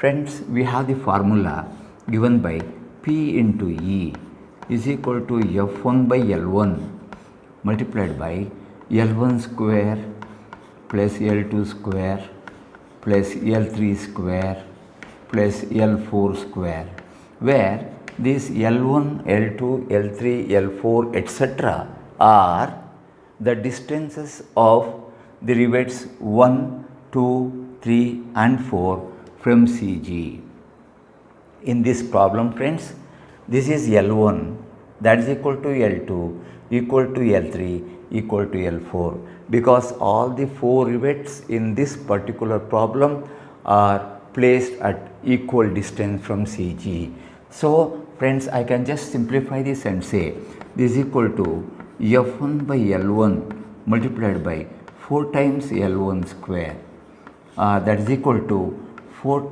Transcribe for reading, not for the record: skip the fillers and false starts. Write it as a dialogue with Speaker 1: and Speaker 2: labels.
Speaker 1: Friends, we have the formula given by P into E is equal to F1 by L1 multiplied by L1 square plus L2 square plus L3 square plus L4 square, where these L1, L2, L3, L4 etc. are the distances of the rivets 1, 2, 3 and 4 from CG. In this problem, friends, this is L1, that is equal to L2 equal to L3 equal to L4, because all the 4 rivets in this particular problem are placed at equal distance from CG. So friends, I can just simplify this and say this is equal to F1 by L1 multiplied by 4 times L1 square, that is equal to 4